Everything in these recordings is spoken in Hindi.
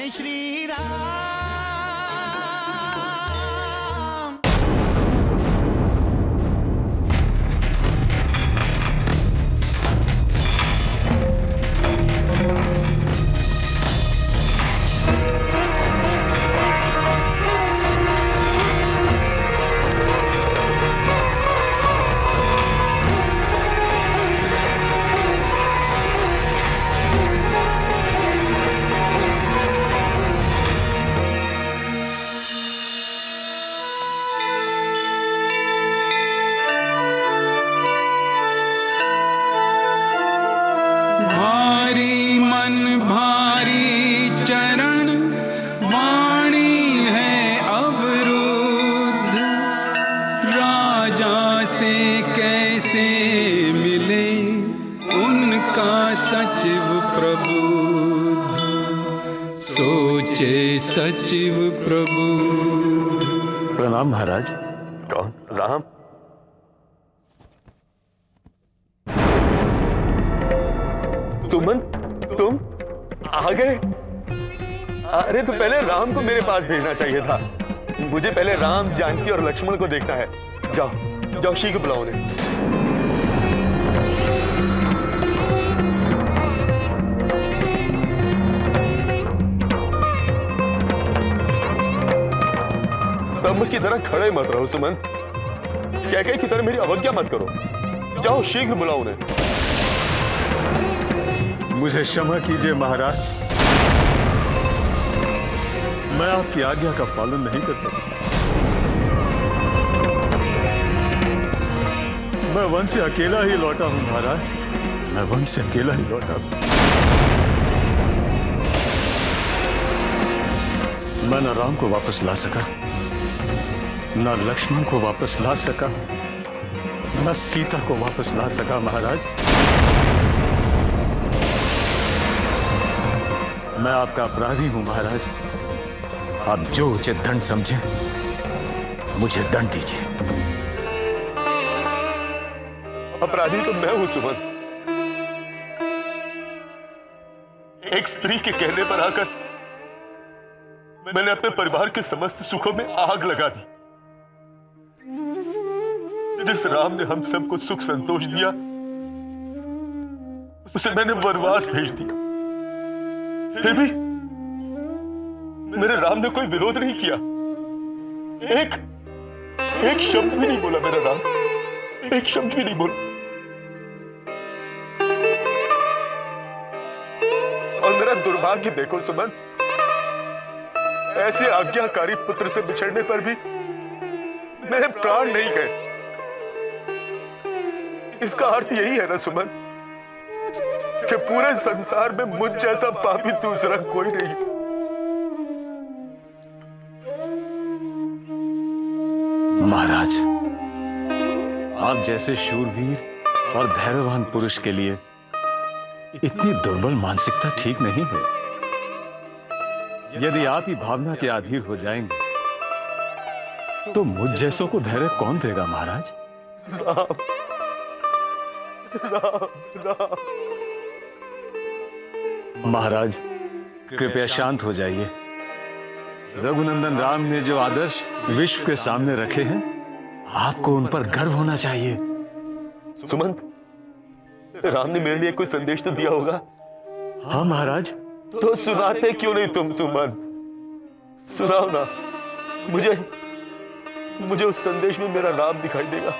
जय श्री राम। भारी मन भारी चरण वाणी है अवरुद्ध, राजा से कैसे मिले उनका सचिव प्रबुद्ध, सोचे सचिव प्रबुद्ध। प्रणाम महाराज। कौन? राम? सुमन, तुम आ गए? अरे तो पहले राम को मेरे पास भेजना चाहिए था। मुझे पहले राम, जानकी और लक्ष्मण को देखना है। जाओ जाओ, शीघ्र बुलाओ उन्हें। स्तंभ की तरह खड़े मत रहो सुमन, कह की तरह मेरी अवज्ञा मत करो। जाओ शीघ्र बुलाओ उन्हें। मुझे क्षमा कीजिए महाराज, मैं आपकी आज्ञा का पालन नहीं कर सकता। मैं वन से अकेला ही लौटा हूं महाराज, मैं वन से अकेला ही लौटा हूं। मैं न राम को वापस ला सका, न लक्ष्मण को वापस ला सका, न सीता को वापस ला सका महाराज। मैं आपका अपराधी हूं महाराज, आप जो उचित दंड समझें मुझे दंड दीजिए। अपराधी तो मैं हूं सुमन। एक स्त्री के कहने पर आकर मैंने अपने परिवार के समस्त सुखों में आग लगा दी। जिस राम ने हम सबको सुख संतोष दिया, उसे मैंने वनवास भेज दिया। फिर भी मेरे राम ने कोई विरोध नहीं किया, एक शब्द भी नहीं बोला मेरा राम, एक शब्द भी नहीं बोला। और मेरा दुर्भाग्य देखो सुमन, ऐसे आज्ञाकारी पुत्र से बिछड़ने पर भी मेरे प्राण नहीं गए। इसका अर्थ यही है ना सुमन कि पूरे संसार में मुझ जैसा पापी दूसरा कोई नहीं। महाराज, आप जैसे शूरवीर और धैर्यवान पुरुष के लिए इतनी दुर्बल मानसिकता ठीक नहीं है। यदि आप ही भावना के अधीर हो जाएंगे तो मुझ जैसों को धैर्य कौन देगा महाराज? राम, राम, राम। महाराज, कृपया शांत हो जाइए। रघुनंदन राम ने जो आदर्श विश्व के सामने रखे हैं, आपको उन पर गर्व होना चाहिए। सुमंत, राम ने मेरे लिए कोई संदेश तो दिया होगा? हाँ महाराज। तो सुनाते क्यों नहीं तुम सुमंत? सुनाओ ना, मुझे उस संदेश में मेरा राम दिखाई देगा।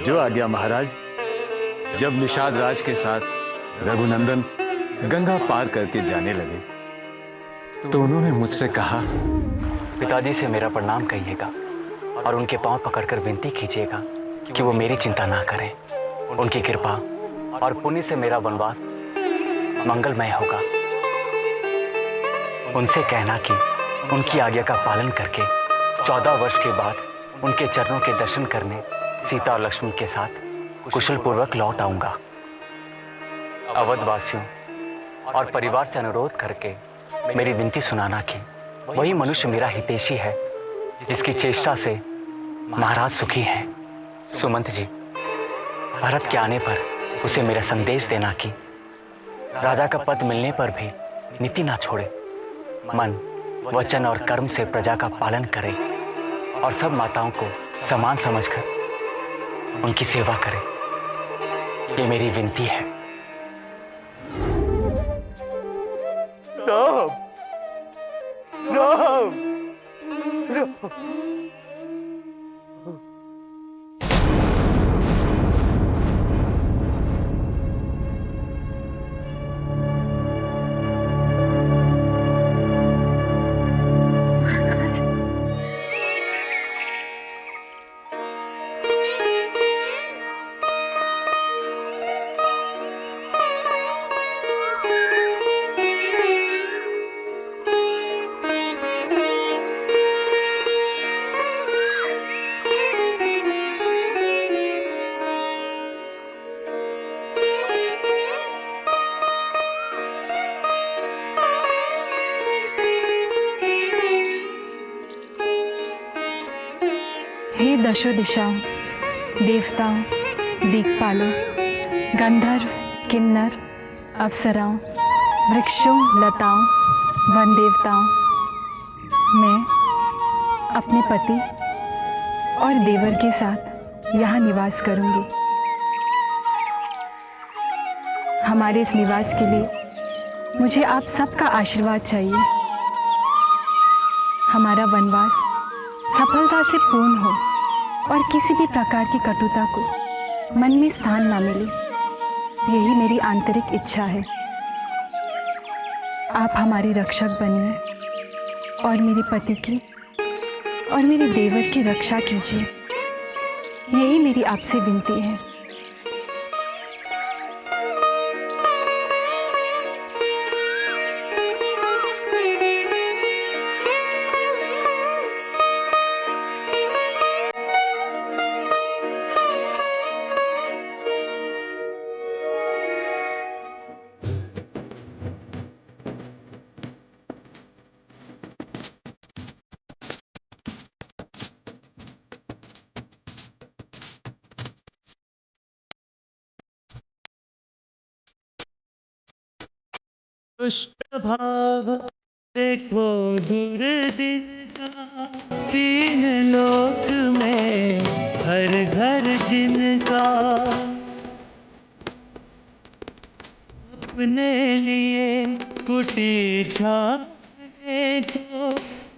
जो आज्ञा महाराज। जब निषाद राज के साथ रघुनंदन गंगा पार करके जाने लगे तो उन्होंने मुझसे कहा, पिताजी से मेरा प्रणाम कहिएगा और उनके पांव पकड़कर विनती कीजिएगा कि वो मेरी चिंता ना करें। उनकी कृपा और पुण्य से मेरा वनवास मंगलमय होगा। उनसे कहना कि उनकी आज्ञा का पालन करके 14 वर्ष के बाद उनके चरणों के दर्शन करने सीता और लक्ष्मण के साथ कुशल पूर्वक लौट आऊंगा। अवधवासियों और परिवार से अनुरोध करके मेरी विनती सुनाना कि वही मनुष्य मेरा हितैषी है जिसकी चेष्टा से महाराज सुखी हैं। सुमंत जी, भरत के आने पर उसे मेरा संदेश देना कि राजा का पद मिलने पर भी नीति ना छोड़े, मन, वचन और कर्म से प्रजा का पालन करे और सब माताओं को समान समझकर उनकी सेवा करे। ये मेरी विनती है। राम, राम, राम। हे दशो दिशाओं, देवताओं, दिक्पालों, गंधर्व, किन्नर, अप्सराओं, वृक्षों, लताओं, वन देवताओं, मैं अपने पति और देवर के साथ यहाँ निवास करूँगी। हमारे इस निवास के लिए मुझे आप सबका आशीर्वाद चाहिए। हमारा वनवास सफलता से पूर्ण हो और किसी भी प्रकार की कटुता को मन में स्थान ना मिले, यही मेरी आंतरिक इच्छा है। आप हमारे रक्षक बनिए और मेरे पति की और मेरे देवर की रक्षा कीजिए, यही मेरी आपसे विनती है। दुष्ट भाव देखो दूर दिन का, तीन लोक में हर घर जिनका, अपने लिए कुटी छाने को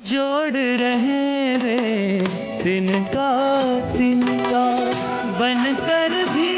जोड़ रहे वे तिनका तिनका, बनकर भी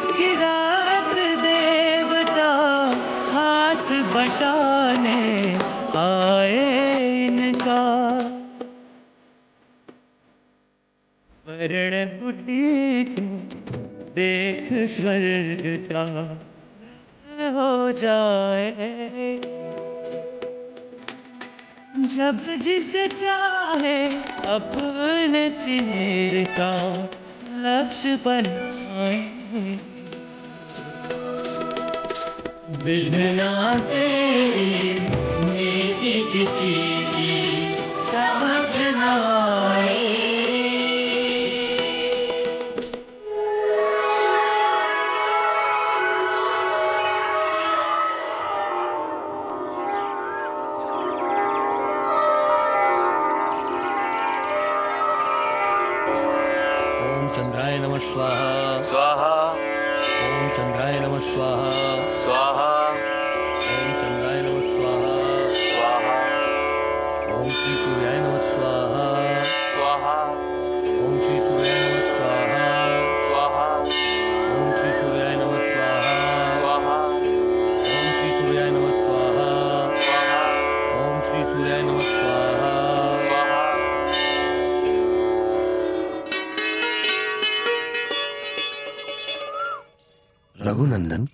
किरात देवता हाथ बटाने आए इनका। वर्ण कुटी देख स्वर्गता हो जाए, जब जिसे चाहे अपने तीर का लक्ष्य बनाए। बिना तेरी नीति किसी की समझ न आए। ओम चंद्राय नमः स्वाहा स्वाहा ओम चंद्राय नमः स्वाहा स्वाहा ओम चंद्राय नमः स्वाहा स्वाहा ओम श्री सूर्याय नमः स्वाहा स्वाहा ओम श्री सूर्याय नमः स्वाहा स्वाहा ओम श्री सूर्याय नमः स्वाहा स्वाहा ओम श्री सूर्याय नमः स्वाहा स्वाहा ओम श्री सूर्याय नमः स्वाहा। स्वाहा। रघुनंदन,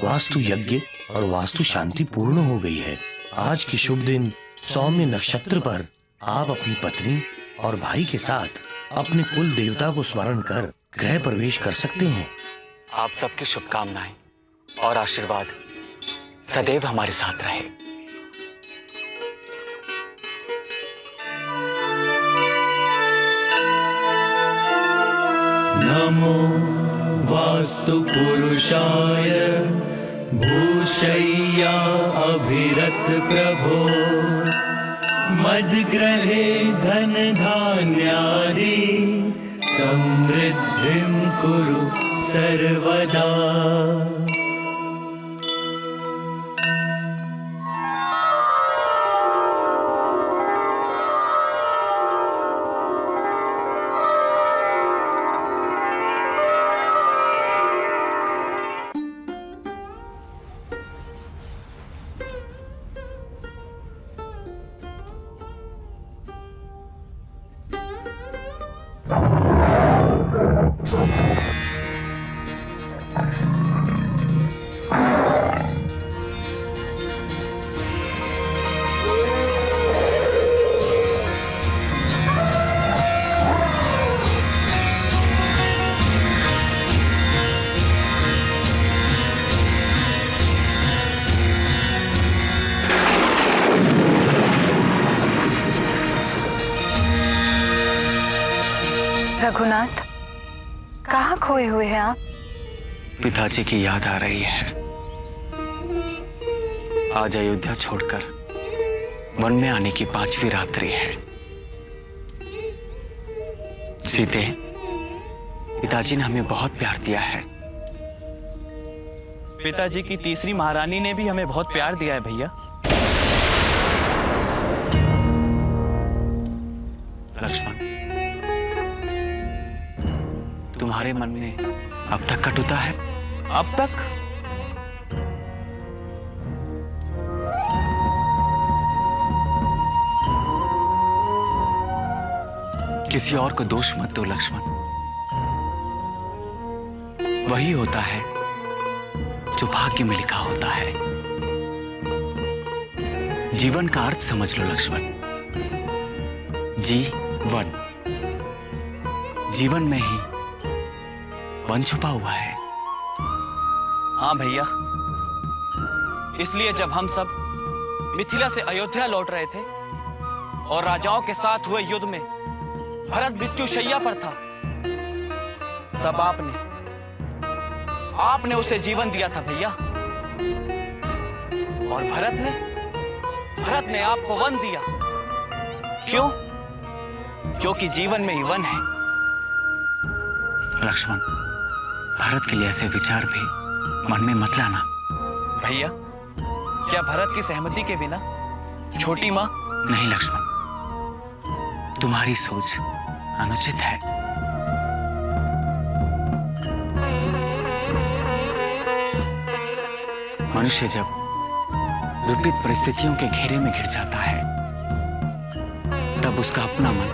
वास्तु यज्ञ और वास्तु शांति पूर्ण हो गई है। आज के शुभ दिन सौम्य नक्षत्र पर आप अपनी पत्नी और भाई के साथ अपने कुल देवता को स्मरण कर गृह प्रवेश कर सकते हैं। आप सबकी शुभकामनाएं और आशीर्वाद सदैव हमारे साथ रहे। नमो वास्तु पुरुषाय भूशय्या अभिरत प्रभो मद्ग्रहे धन धान्यादि समृद्धिं कुरु सर्वदा। रघुनाथ, कहाँ खोए हुए हैं आप? पिताजी की याद आ रही है। आज अयोध्या छोड़कर वन में आने की 5वीं रात्रि है। सीते, पिताजी ने हमें बहुत प्यार दिया है। पिताजी की तीसरी महारानी ने भी हमें बहुत प्यार दिया है भैया। लक्ष्मण, तुम्हारे मन में अब तक कटुता है? अब तक? किसी और को दोष मत दो लक्ष्मण। वही होता है जो भाग्य में लिखा होता है। जीवन का अर्थ समझ लो लक्ष्मण। जीवन, जीवन में ही वन छुपा हुआ है। हाँ भैया, इसलिए जब हम सब मिथिला से अयोध्या लौट रहे थे और राजाओं के साथ हुए युद्ध में भरत मृत्यु शैया पर था, तब आपने उसे जीवन दिया था भैया। और भरत ने आपको वन दिया। क्यों? क्योंकि जीवन में ही वन है। लक्ष्मण, भरत के लिए ऐसे विचार भी मन में मत लाना। भैया, क्या भरत की सहमति के बिना छोटी माँ? नहीं लक्ष्मण, तुम्हारी सोच अनुचित है। मनुष्य जब विपरीत परिस्थितियों के घेरे में घिर जाता है, तब उसका अपना मन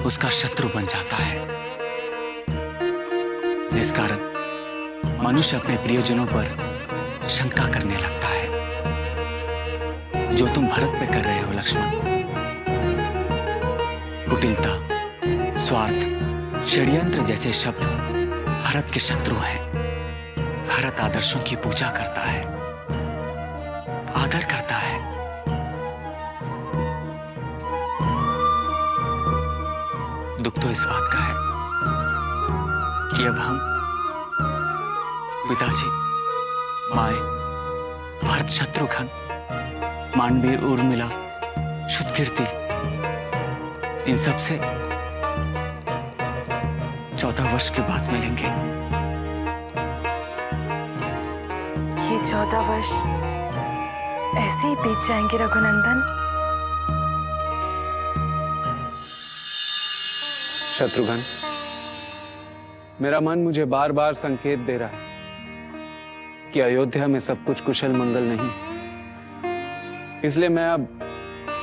उसका शत्रु बन जाता है, जिस कारण मनुष्य अपने प्रियजनों पर शंका करने लगता है। जो तुम भरत पे कर रहे हो लक्ष्मण, कुटिलता, स्वार्थ, षड्यंत्र जैसे शब्द भरत के शत्रु हैं। भरत आदर्शों की पूजा करता है, आदर करता है। दुख तो इस बात का है कि अब हम पिताजी, माए, भरत, शत्रुघ्न, मांडवी, उर्मिला, शुद्धकीर्ति, इन सब से 14 वर्ष के बाद मिलेंगे। ये 14 वर्ष ऐसे ही बीत जाएंगे रघुनंदन। शत्रुघ्न, मेरा मन मुझे बार बार संकेत दे रहा है कि अयोध्या में सब कुछ कुशल मंगल नहीं, इसलिए मैं अब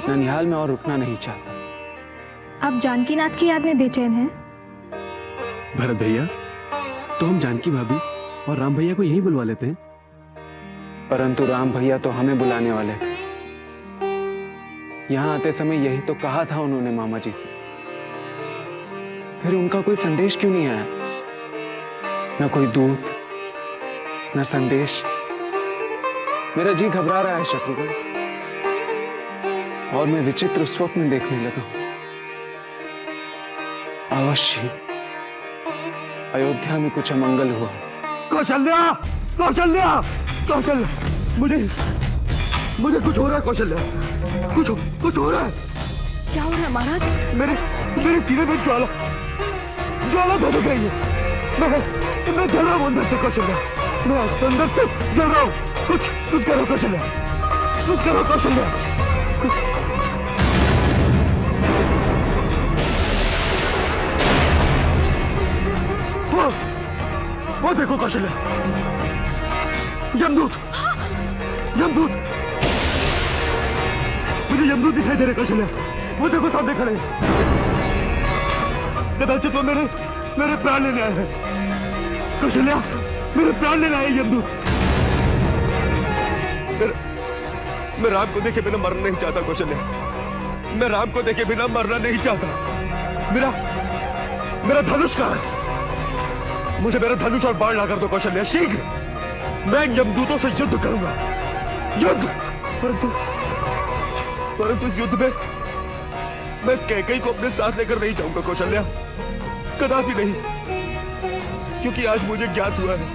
ननिहाल में और रुकना नहीं चाहता। आप जानकीनाथ की याद में बेचैन हैं? भरत भैया, तो हम जानकी भाभी और राम भैया को यहीं बुलवा लेते हैं। परंतु राम भैया तो हमें बुलाने वाले थे। यहाँ आते समय यही तो कहा था उन्होंने मामा जी से। फिर उनका कोई संदेश क्यों नहीं आया? न कोई दूत, न संदेश। मेरा जी घबरा रहा है शत्रुघ्न, और मैं विचित्र स्वप्न देखने लगा हूं। अवश्य अयोध्या में कुछ अमंगल हुआ। कौशल्या! कौशल्या! कौशल्या, मुझे कुछ हो रहा है कौशल्या, कुछ हो रहा है। क्या हो रहा है महाराज? मेरे सीने में ज्वाला भड़क गई है। मैं जल रहा हूँ अंदर से कौशल्या, मैं अंदर से जल रहा हूँ। कुछ करो कौशल्या, कुछ करो कौशल्या। वो देखो कौशल्या, यमदूत, मुझे यमदूत दिखाई दे रहे कौशल्या। वो देखो सामने खड़े हैं। कदाचित वो मेरे प्राण लेने आए हैं कौशल्या, मेरे प्राण लेने आए यमदूत। मैं राम को देखे बिना मरना नहीं चाहता कौशल्या, मैं राम को देखे बिना मरना नहीं चाहता। मेरा धनुष कहाँ है? मुझे मेरा धनुष और बाण ला कर दो कौशल्या, शीघ्र। मैं यमदूतों से युद्ध करूंगा, युद्ध। परंतु इस युद्ध में मैं कैकेयी को अपने साथ लेकर नहीं जाऊंगा कौशल्या, कदापि नहीं। क्योंकि आज मुझे ज्ञात हुआ है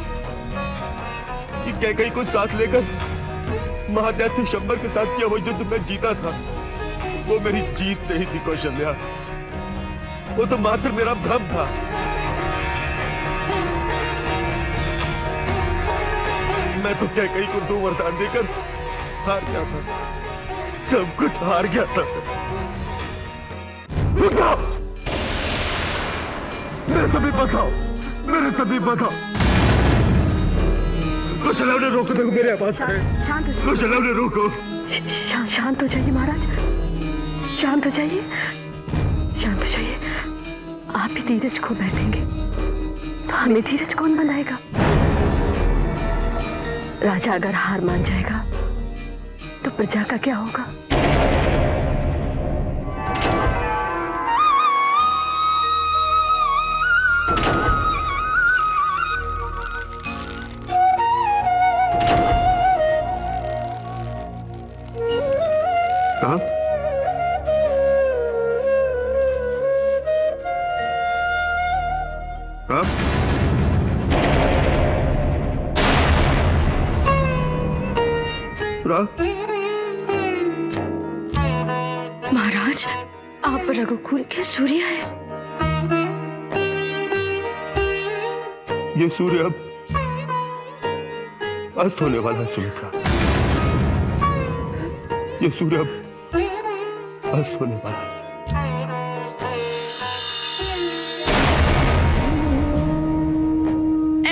कि कैकेयी को साथ लेकर महादैत्य शंबर के साथ किया वो युद्ध में जीता था, वो मेरी जीत नहीं थी कौशल्या, वो तो मात्र मेरा भ्रम था। मैं तो कैकेयी को 2 वरदान देकर हार गया था, सब कुछ हार गया था। रुक जाओ, मेरे सभी बताओ। कौशल्या ने रोको, देखो मेरे आवाज है। कौशल्या ने रोको। शांत हो जाइए महाराज, शांत हो जाइए। आप ही धीरज खो बैठेंगे तो हमें धीरज कौन बनाएगा? राजा अगर हार मान जाएगा तो प्रजा का क्या होगा? कहाँ? महाराज, आप रघुकुल के सूर्य हैं। ये सूर्य अब अस्त होने वाला है सुमित्रा, ये सूर्य अब अस्त होने वाला है।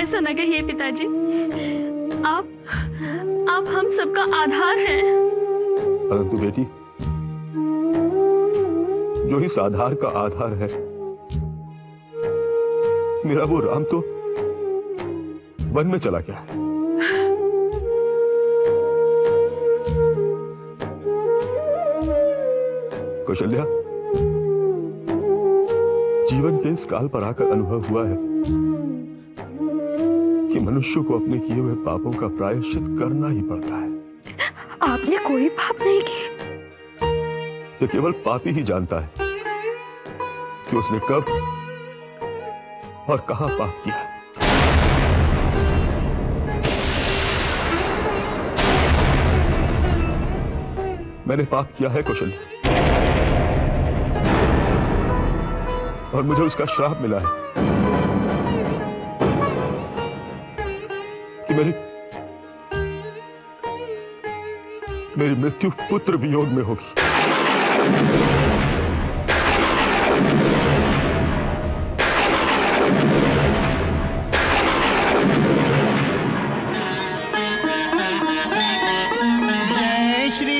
ऐसा न कहिए पिताजी, आप हम सबका आधार हैं। परंतु बेटी, जो इस आधार का आधार है, मेरा वो राम तो वन में चला गया है। कौशल्या, जीवन के इस काल पर आकर अनुभव हुआ है कि मनुष्य को अपने किए हुए पापों का प्रायश्चित करना ही पड़ता है। आपने कोई पाप नहीं किए। ये केवल पापी ही जानता है कि उसने कब और कहां पाप किया है। मैंने पाप किया है कौशल्या, और मुझे उसका श्राप मिला है कि मेरी मृत्यु पुत्र वियोग में होगी। जय श्री